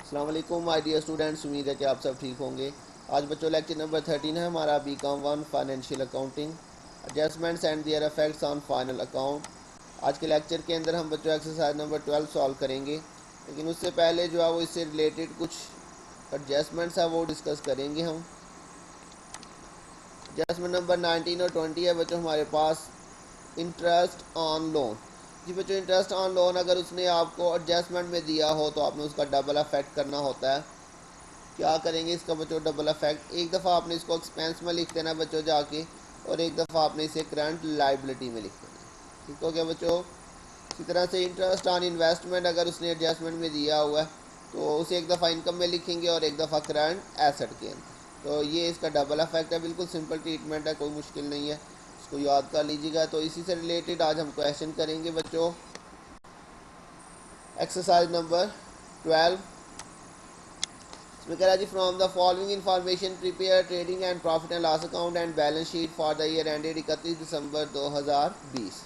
अस्सलाम वालेकुम my dear students, उम्मीद है कि आप सब ठीक होंगे। आज बच्चों लेक्चर नंबर 13 है हमारा BCom 1 financial accounting adjustments and there effects on final account. आज के लेक्चर के अंदर हम बच्चों एक्सरसाइज नंबर 12 सॉल्व करेंगे, लेकिन उससे पहले जो है वो इससे रिलेटेड कुछ एडजस्टमेंट्स है वो डिस्कस करेंगे हम। एडजस्टमेंट नंबर 19 और 20 है बच्चों हमारे पास इंटरेस्ट ऑन लोन। जी बच्चों, इंटरेस्ट ऑन लोन अगर उसने आपको एडजस्टमेंट में दिया हो तो आपने उसका डबल अफेक्ट करना होता है। क्या करेंगे इसका बच्चों डबल अफेक्ट? एक दफ़ा आपने इसको एक्सपेंस में लिख देना बच्चों जाके, और एक दफ़ा आपने इसे करंट लाइबिलिटी में लिख देना। ठीक हो गया बच्चों। इसी तरह से इंटरेस्ट ऑन इन्वेस्टमेंट अगर उसने एडजस्टमेंट में दिया हुआ है तो उसे एक दफ़ा इनकम में लिखेंगे और एक दफ़ा करंट एसेट के अंदर। तो ये इसका डबल अफेक्ट है, बिल्कुल सिंपल ट्रीटमेंट है, कोई मुश्किल नहीं है, इसको याद कर लीजिएगा। तो इसी से रिलेटेड आज हम क्वेश्चन करेंगे बच्चों। एक्सरसाइज नंबर 12 इसमें कह रहा है जी, from the following information prepare trading and profit and loss account and balance sheet for the year ended 31 December 2020।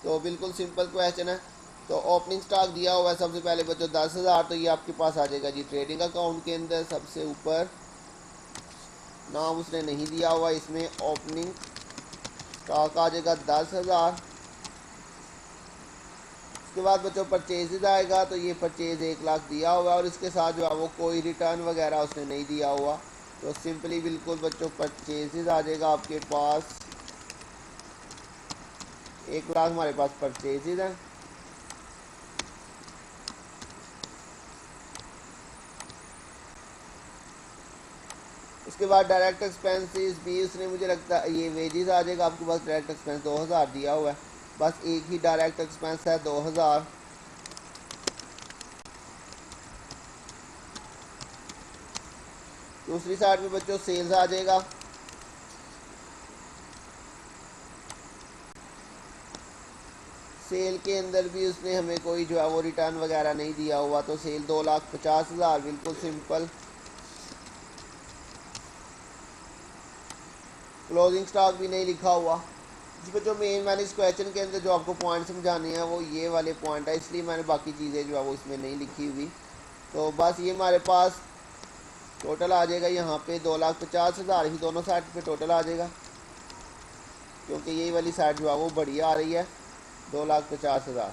तो बिल्कुल सिंपल क्वेश्चन है। तो ओपनिंग स्टॉक दिया हुआ है सबसे पहले बच्चों 10,000, तो ये आपके पास आ जाएगा जी ट्रेडिंग अकाउंट के अंदर सबसे ऊपर। नाम उसने नहीं दिया हुआ, इसमें ओपनिंग स्टॉक आ जाएगा 10,000। उसके बाद बच्चों परचेजेज आएगा, तो ये परचेज 1 लाख दिया हुआ है और इसके साथ जो है वो कोई रिटर्न वगैरह उसने नहीं दिया हुआ। तो सिंपली बिल्कुल बच्चों परचेजेज आ जाएगा आपके पास 1 लाख, हमारे पास परचेजेज हैं। उसके बाद डायरेक्ट एक्सपेंसेस भी उसने मुझे लगता है ये वेजेस आ जाएगा आपके पास। डायरेक्ट एक्सपेंस 2,000 दिया हुआ है, बस एक ही डायरेक्ट एक्सपेंस है 2,000। दूसरी साइड पे बच्चों सेल्स आ जाएगा। सेल के अंदर भी उसने हमें कोई जो है वो रिटर्न वगैरह नहीं दिया हुआ, तो सेल 2,50,000, बिल्कुल सिंपल। क्लोजिंग स्टॉक भी नहीं लिखा हुआ। जी बच्चों, मेन मैंने इस क्वेश्चन के अंदर जो आपको पॉइंट समझाने हैं वो ये वाले पॉइंट है, इसलिए मैंने बाकी चीज़ें जो है वो इसमें नहीं लिखी हुई। तो बस ये हमारे पास टोटल आ जाएगा यहाँ पे 2,50,000 ही दोनों साइड पे टोटल आ जाएगा, क्योंकि यही वाली साइड जो है वो बढ़िया आ रही है 2,50,000।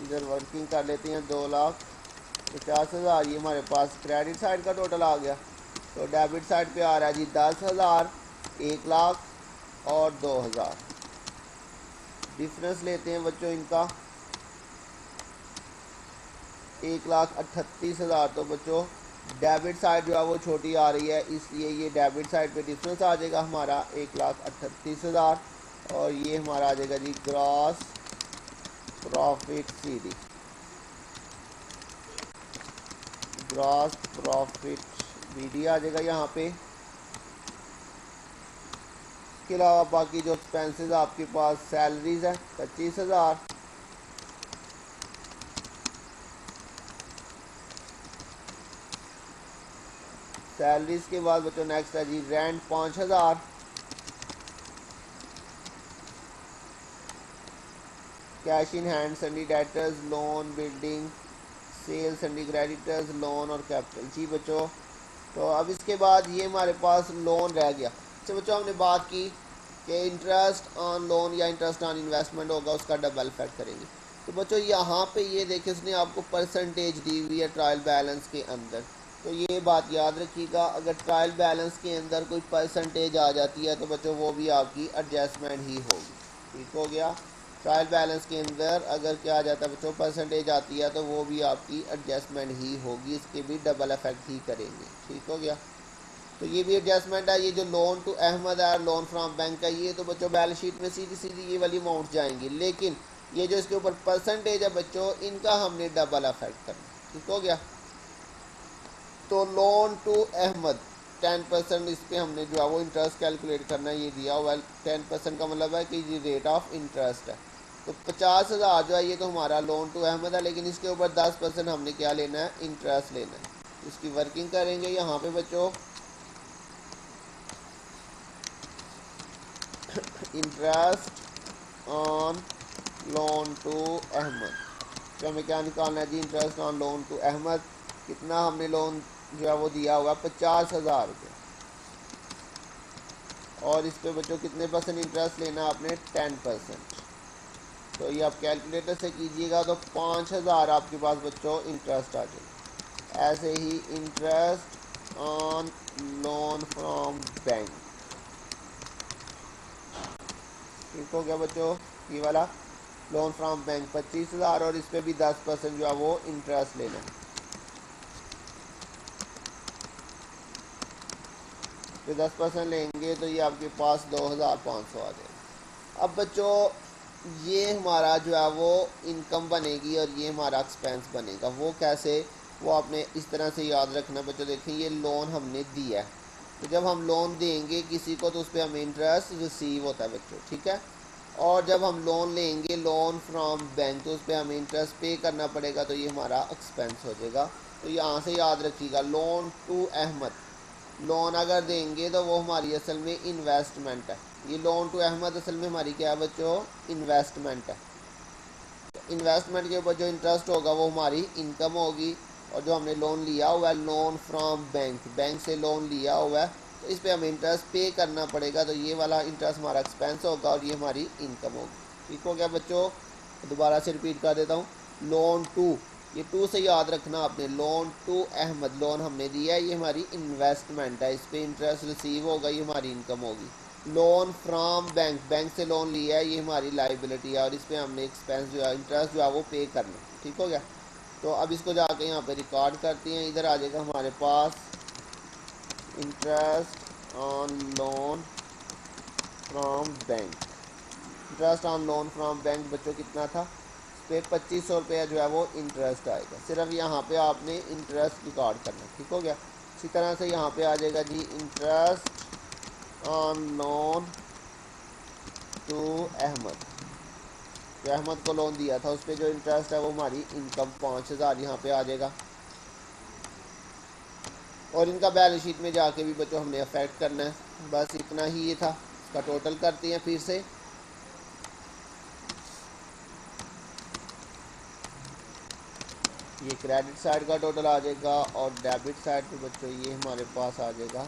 इधर वर्किंग कर लेते हैं 2,50,000। ये हमारे पास क्रेडिट साइड का टोटल आ गया। तो डेबिट साइड पे आ रहा है जी 10,000, 1,00,000 और 2,000। डिफरेंस लेते हैं बच्चों इनका 1,38,000। तो बच्चों डेबिट साइड जो है वो छोटी आ रही है, इसलिए ये डेबिट साइड पे डिफरेंस आ जाएगा हमारा 1,38,000। और ये हमारा आ जाएगा जी gross profit CD, gross profit BD आ जाएगा यहाँ पे। इसके अलावा बाकी जो एक्सपेंसेस आपके पास सैलरीज है 25,000। सैलरीज के बाद बच्चों नेक्स्ट है जी rent 5,000। Cash in hand, sundry debtors, loan, building, sales, sundry creditors, loan और कैपिटल। जी बच्चों, तो अब इसके बाद ये हमारे पास लोन रह गया। अच्छा बच्चों, हमने बात की कि इंटरेस्ट ऑन लोन या इंटरेस्ट ऑन इन्वेस्टमेंट होगा, उसका डबल इफेक्ट करेंगे। तो बच्चों यहाँ पे ये देखिए उसने आपको परसेंटेज दी हुई है ट्रायल बैलेंस के अंदर। तो ये बात याद रखिएगा, अगर ट्रायल बैलेंस के अंदर कोई परसेंटेज आ जाती है तो बच्चों वो भी आपकी एडजस्टमेंट ही होगी। ठीक हो गया। ट्रायल बैलेंस के अंदर अगर क्या आ जाता है बच्चों परसेंटेज आती है तो वो भी आपकी एडजस्टमेंट ही होगी, इसके भी डबल इफेक्ट ही करेंगे। ठीक हो गया। तो ये भी एडजस्टमेंट है। ये जो लोन टू अहमद है, लोन फ्रॉम बैंक है, ये तो बच्चों बैलेंस शीट में सीधी सीधी ये वाली अमाउंट जाएंगी, लेकिन ये जो इसके ऊपर परसेंटेज है बच्चों इनका हमने डबल इफेक्ट करना। ठीक हो गया। तो लोन टू अहमद 10% इस पर हमने जो है वो इंटरेस्ट कैलकुलेट करना है, ये दिया हुआ है। 10% का मतलब है कि ये रेट ऑफ इंटरेस्ट है। तो 50,000 जो है ये तो हमारा लोन टू अहमद है, लेकिन इसके ऊपर 10% हमने क्या लेना है, इंटरेस्ट लेना है। इसकी वर्किंग करेंगे यहाँ पे बच्चों। Interest on loan to Ahmad. तो हमें क्या निकालना है जी, interest on loan to Ahmad. कितना हमने लोन जो है वो दिया हुआ 50,000 रुपये, और इस पे बच्चों कितने परसेंट इंटरेस्ट लेना आपने, 10%। तो ये आप कैलकुलेटर से कीजिएगा तो 5,000 आपके पास बच्चों इंटरेस्ट आ जाएगा। ऐसे ही interest on loan from bank, ठीक हो गया बच्चों। ये वाला लोन फ्रॉम बैंक 25,000, और इस पे भी 10% जो है वो इंटरेस्ट लेना है। तो 10% लेंगे तो ये आपके पास 2,500 आ जाएगा। अब बच्चों ये हमारा जो है वो इनकम बनेगी और ये हमारा एक्सपेंस बनेगा। वो कैसे, वो आपने इस तरह से याद रखना बच्चों। देखें ये लोन हमने दिया है, तो जब हम लोन देंगे किसी को तो उस पर हमें इंटरेस्ट रिसीव होता है बच्चों, ठीक है। और जब हम लोन लेंगे लोन फ्रॉम बैंक, तो उस पर हमें इंटरेस्ट पे करना पड़ेगा, तो ये हमारा एक्सपेंस हो जाएगा। तो यहाँ से याद रखिएगा, लोन टू अहमद, लोन अगर देंगे तो वो हमारी असल में इन्वेस्टमेंट है। ये लोन टू अहमद असल में हमारी क्या है बच्चों, इन्वेस्टमेंट है। इन्वेस्टमेंट के ऊपर जो इंटरेस्ट होगा वो हमारी इनकम होगी। और जो हमने लोन लिया हुआ है लोन फ्रॉम बैंक, बैंक से लोन लिया हुआ है, तो इस पर हमें इंटरेस्ट पे करना पड़ेगा। तो ये वाला इंटरेस्ट हमारा एक्सपेंस होगा और ये हमारी इनकम होगी। ठीक हो गया बच्चों। दोबारा से रिपीट कर देता हूँ, लोन टू, ये टू से याद रखना आपने, लोन टू अहमद, लोन हमने दिया है, ये हमारी इन्वेस्टमेंट है, इस पर इंटरेस्ट रिसीव होगा, ये हमारी इनकम होगी। लोन फ्रॉम बैंक, बैंक से लोन लिया है, ये हमारी लाइबिलिटी है, और इस पर हमने एक्सपेंस जो है इंटरेस्ट जो है वो पे करना। ठीक हो गया। तो अब इसको जाके यहाँ पे रिकॉर्ड करते हैं। इधर आ जाएगा हमारे पास interest on loan from bank. Interest on loan from bank बच्चों कितना था, इस पर 2,500 रुपया जो है वो इंटरेस्ट आएगा। सिर्फ यहाँ पे आपने इंटरेस्ट रिकॉर्ड करना। ठीक हो गया। इसी तरह से यहाँ पे आ जाएगा जी interest on loan to Ahmad, जो अहमद को लोन दिया था उस पर जो इंटरेस्ट है वो हमारी इनकम 5,000 यहाँ पे आ जाएगा। और इनका बैलेंस शीट में जाके भी बच्चों हमने अफेक्ट करना है। बस इतना ही ये था। इसका टोटल करते हैं फिर से। ये क्रेडिट साइड का टोटल आ जाएगा, और डेबिट साइड पे बच्चों ये हमारे पास आ जाएगा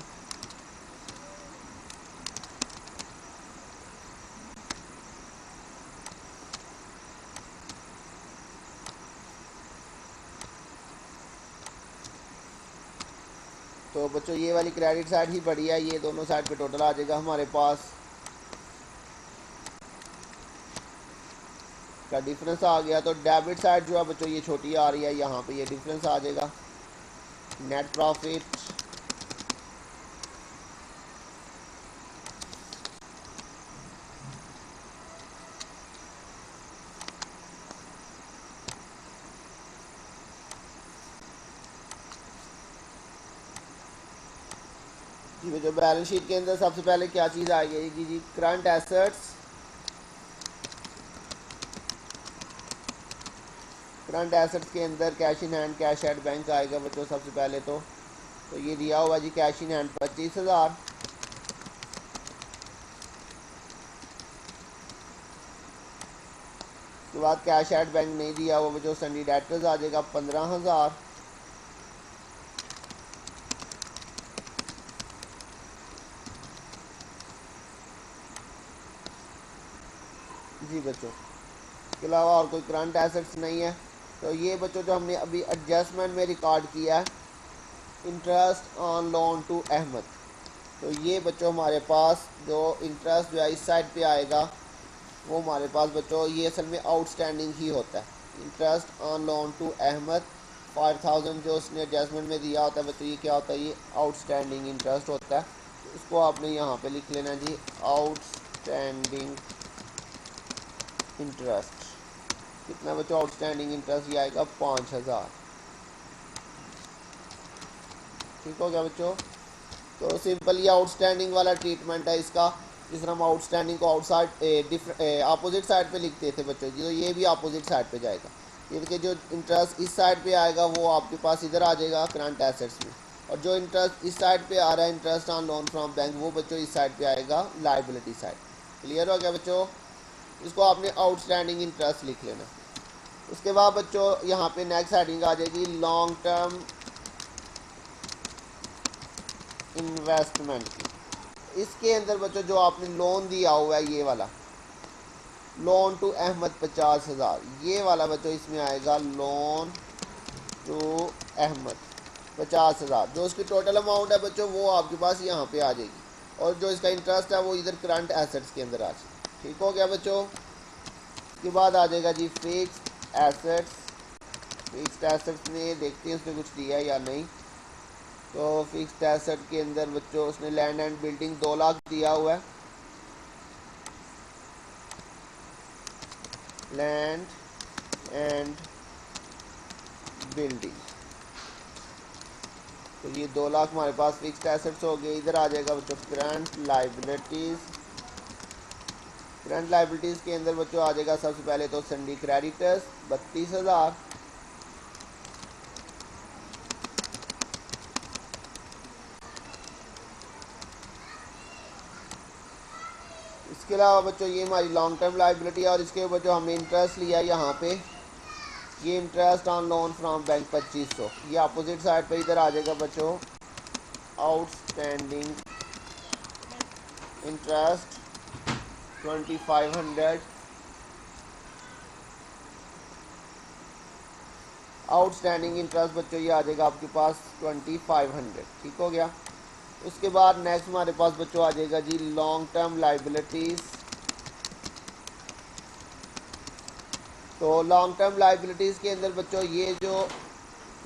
तो बच्चों ये वाली क्रेडिट साइड ही बढ़िया है। ये दोनों साइड पे टोटल आ जाएगा हमारे पास। का डिफरेंस आ गया, तो डेबिट साइड जो है बच्चों ये छोटी आ रही है, यहाँ पे ये डिफरेंस आ जाएगा। नेट प्रॉफिट, जी बच्चों बैलेंस शीट के अंदर सबसे पहले क्या चीज़ आएगी जी, करंट एसेट्स। करंट एसेट्स के अंदर cash in hand, cash at bank आएगा बच्चों सबसे पहले। तो ये दिया हुआ जी कैश इन हैंड 25,000। उसके बाद कैश एट बैंक नहीं दिया हुआ बच्चों, सन्डी डेटर्स आ जाएगा 15,000। जी बच्चों, इसके अलावा और कोई करंट एसेट्स नहीं है। तो ये बच्चों जो हमने अभी एडजस्टमेंट में रिकॉर्ड किया है, interest on loan to Ahmad, तो ये बच्चों हमारे पास जो इंटरेस्ट जो है इस साइड पे आएगा वो हमारे पास बच्चों ये असल में आउटस्टैंडिंग ही होता है। Interest on loan to Ahmed 5,000 जो उसने एडजस्टमेंट में दिया होता है बच्चों, ये क्या होता है, ये आउटस्टैंडिंग इंटरेस्ट होता है। तो इसको आपने यहाँ पे लिख लेना जी, आउटस्टैंडिंग इंटरेस्ट। कितना बच्चों आउटस्टैंडिंग इंटरेस्ट ये आएगा 5,000। ठीक हो गया बच्चों। तो सिंपल ये आउटस्टैंडिंग वाला ट्रीटमेंट है इसका। जिस तरह हम आउटस्टैंडिंग को आउटसाइड अपोजिट साइड पे लिखते थे बच्चों जी, तो ये भी अपोजिट साइड पे जाएगा। ये देखिए जो इंटरेस्ट इस साइड पे आएगा वो आपके पास इधर आ जाएगा करंट एसेट्स में, और जो इंटरेस्ट इस साइड पे आ रहा है interest on loan from bank, वो बच्चों इस साइड पे आएगा लाइबिलिटी साइड। क्लियर हो गया बच्चों। इसको आपने आउटस्टैंडिंग इंटरेस्ट लिख लेना। उसके बाद बच्चों यहाँ पे नेक्स्ट हेडिंग आ जाएगी लॉन्ग टर्म इन्वेस्टमेंट की। इसके अंदर बच्चों जो आपने लोन दिया हुआ है, ये वाला लोन टू अहमद 50,000, ये वाला बच्चों इसमें आएगा लोन टू अहमद 50,000। जो उसकी टोटल अमाउंट है बच्चों वो आपके पास यहाँ पे आ जाएगी, और जो इसका इंटरेस्ट है वो इधर करंट एसेट्स के अंदर आ जाएगी। ठीक हो गया बच्चों। उसके बाद आ जाएगा जी फिक्स्ड एसेट्स। फिक्स्ड एसेट्स में देखते हैं उसने कुछ दिया या नहीं। तो फिक्स्ड एसेट के अंदर बच्चों उसने लैंड एंड बिल्डिंग 2 लाख दिया हुआ है। लैंड एंड बिल्डिंग, तो ये 2 लाख हमारे पास फिक्स्ड एसेट्स हो गए। इधर आ जाएगा बच्चों करंट लाइबिलिटीज़। करंट लाइबिलिटीज़ के अंदर बच्चों आ जाएगा सबसे पहले तो सन्डी क्रेडिटर्स 32,000। इसके अलावा बच्चों ये हमारी लॉन्ग टर्म लाइबिलिटी है, और इसके ऊपर जो हमने इंटरेस्ट लिया है यहाँ पे, ये interest on loan from bank 2500। ये अपोजिट साइड पे इधर आ जाएगा बच्चों आउटस्टैंडिंग इंटरेस्ट 2500। आउटस्टैंडिंग इंटरेस्ट बच्चों ये आ जाएगा आपके पास 2500। ठीक हो गया। उसके बाद नेक्स्ट हमारे पास बच्चों आ जाएगा जी लॉन्ग टर्म लाइबिलिटीज़। तो लॉन्ग टर्म लाइबिलिटीज़ के अंदर बच्चों ये जो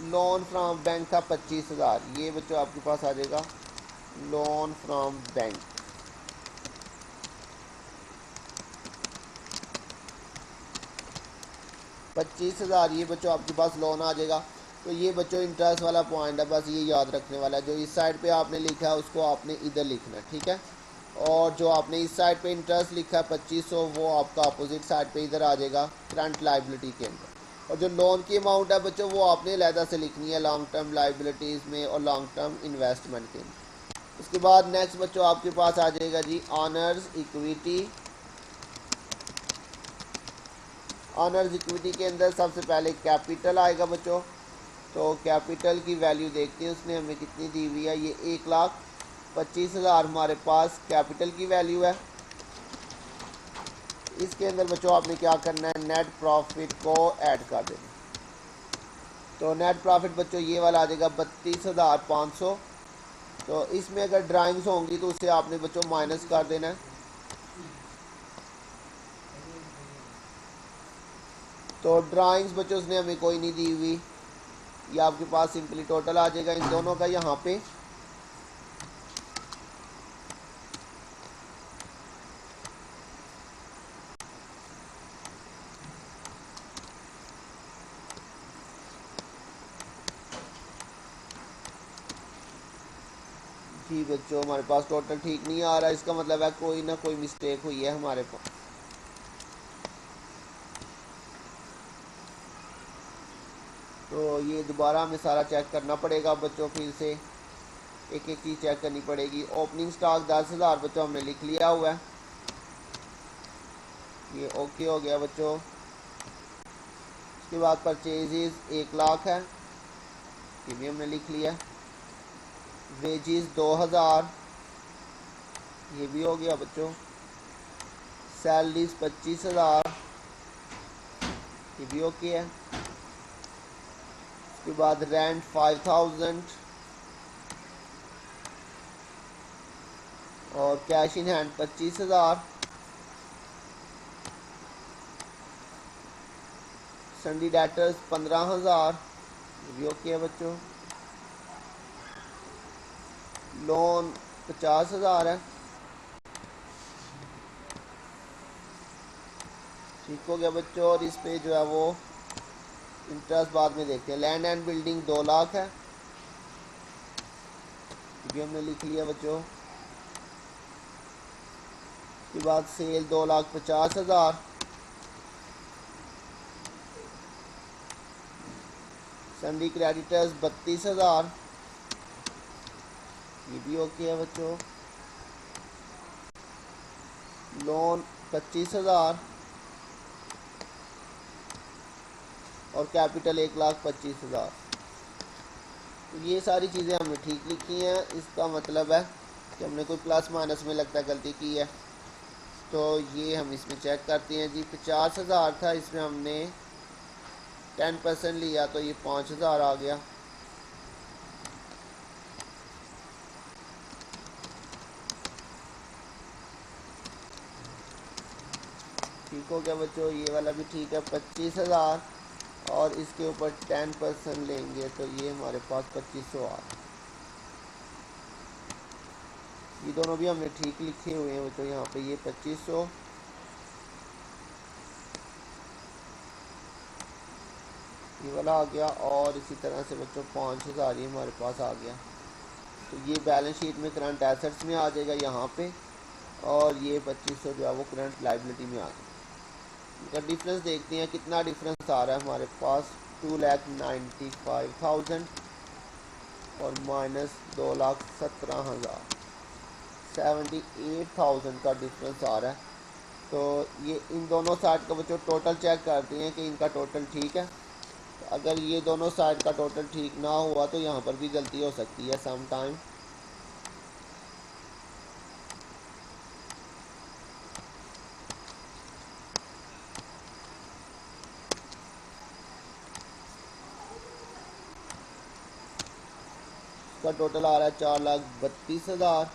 लोन फ्रॉम बैंक था 25,000, ये बच्चों आपके पास आ जाएगा लोन फ्रॉम बैंक। $25,000 ये बच्चों आपके पास लोन आ जाएगा। तो ये बच्चों इंटरेस्ट वाला पॉइंट है, बस ये याद रखने वाला है। जो इस साइड पे आपने लिखा है उसको आपने इधर लिखना है, ठीक है। और जो आपने इस साइड पे इंटरेस्ट लिखा है 2500, वो आपका अपोजिट साइड पे इधर आ जाएगा करंट लाइबिलिटी के अंदर। और जो लोन की अमाउंट है बच्चों वो आपने अलहदा से लिखनी है लॉन्ग टर्म लाइबिलिटीज़ में और लॉन्ग टर्म इन्वेस्टमेंट के अंदर। उसके बाद नेक्स्ट बच्चों आपके पास आ जाएगा जी ऑनर्स इक्विटी। ऑनर्स इक्विटी के अंदर सबसे पहले कैपिटल आएगा बच्चों। तो कैपिटल की वैल्यू देखते हैं उसने हमें कितनी दी हुई है। ये 1,25,000 हमारे पास कैपिटल की वैल्यू है। इसके अंदर बच्चों आपने क्या करना है, नेट प्रॉफिट को ऐड कर देना। तो नेट प्रॉफिट बच्चों ये वाला आ जाएगा 32,500। तो इसमें अगर ड्राइंग्स होंगी तो उसे आपने बच्चों माइनस कर देना है। तो ड्राइंग्स बच्चों उसने हमें कोई नहीं दी हुई, ये आपके पास सिंपली टोटल आ जाएगा इन दोनों का यहाँ पे। जी बच्चों हमारे पास टोटल ठीक नहीं आ रहा, इसका मतलब है कोई ना कोई मिस्टेक हुई है हमारे पास। तो ये दोबारा हमें सारा चेक करना पड़ेगा बच्चों, फिर से एक एक चीज़ चेक करनी पड़ेगी। ओपनिंग स्टॉक 10,000 बच्चों हमने लिख लिया हुआ है, ये ओके हो गया बच्चों। उसके बाद परचेजेस 1 लाख है, ये भी हमने लिख लिया। वेजेस 2,000, ये भी हो गया बच्चों। सैलरीज 25,000, ये भी ओके है। उसके बाद रेंट 5,000 और कैश इन हैंड 25,000। सन्डी डेटर्स 15,000, ये भी ओके है बच्चों। लोन 50,000 है, ठीक हो गया बच्चों। और इस पे जो है वो इंटरेस्ट बाद में देखते हैं। लैंड एंड बिल्डिंग 2 लाख है, ये भी हमने लिख लिया बच्चों। उसके बाद सेल 2,50,000। सन्डी क्रेडिटर्स 32,000, ये भी ओके है बच्चों। लोन 25,000, और कैपिटल 1,25,000। तो ये सारी चीज़ें हमने ठीक लिखी हैं। इसका मतलब है कि हमने कोई प्लस माइनस में लगता गलती की है। तो ये हम इसमें चेक करते हैं जी। 50,000 था, इसमें हमने 10% लिया तो ये 5,000 आ गया। ठीक हो गया बच्चों, ये वाला भी ठीक है। 25,000 और इसके ऊपर 10% लेंगे तो ये हमारे पास 2500 आ। ये दोनों भी हमने ठीक लिखे हुए हैं बच्चों। यहाँ पे ये 2500, ये वाला आ गया, और इसी तरह से बच्चों 5,000 ये हमारे पास आ गया। तो ये बैलेंस शीट में करंट एसेट्स में आ जाएगा यहाँ पे, और ये 2500 जो है वो करंट लाइबिलिटी में आ जाएगा। इनका डिफरेंस देखते हैं कितना डिफरेंस आ रहा है हमारे पास। 2,95,000 और माइनस 2,17,000, 78,000 का डिफरेंस आ रहा है। तो ये इन दोनों साइड का बच्चों टोटल चेक करते हैं कि इनका टोटल ठीक है। तो अगर ये दोनों साइड का टोटल ठीक ना हुआ तो यहाँ पर भी गलती हो सकती है सम टाइम। इसका टोटल आ रहा है 4,32,000।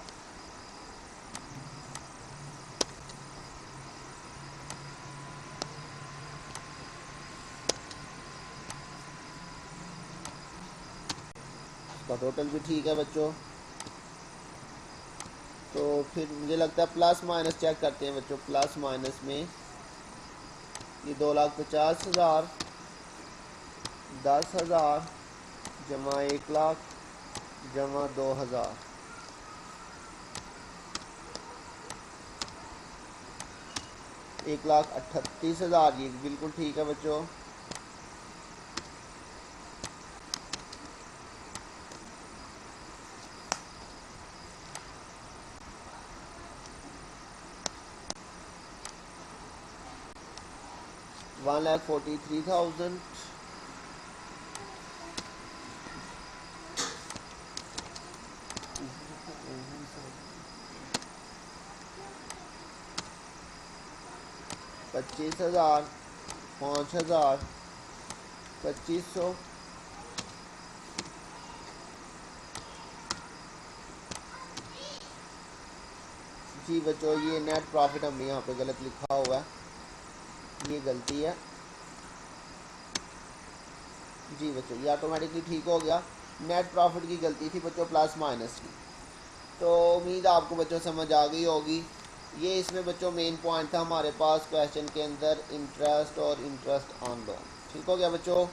इसका टोटल भी ठीक है बच्चों। तो फिर मुझे लगता है प्लस माइनस चेक करते हैं बच्चों। प्लस माइनस में ये 2,50,000, 10,000 जमा 1,00,000 जमा 2,000, 1,38,000। ये बिल्कुल ठीक है बच्चों। $1,43,000, $25,000, 5,000, 2,500, जी बच्चों ये नेट प्रॉफिट हमने यहाँ पे गलत लिखा हुआ है, ये गलती है। जी बच्चों ये ऑटोमेटिकली ठीक हो गया। नेट प्रॉफिट की गलती थी बच्चों, प्लस माइनस की। तो उम्मीद आपको बच्चों समझ आ गई होगी। ये इसमें बच्चों मेन पॉइंट था हमारे पास क्वेश्चन के अंदर, इंटरेस्ट और इंटरेस्ट ऑन लोन। ठीक हो गया बच्चों।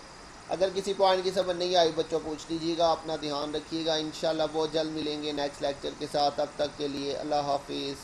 अगर किसी पॉइंट की समझ नहीं आई बच्चों पूछ लीजिएगा। अपना ध्यान रखिएगा। इंशाल्लाह बहुत जल्द मिलेंगे नेक्स्ट लेक्चर के साथ। अब तक के लिए अल्लाह हाफिज़।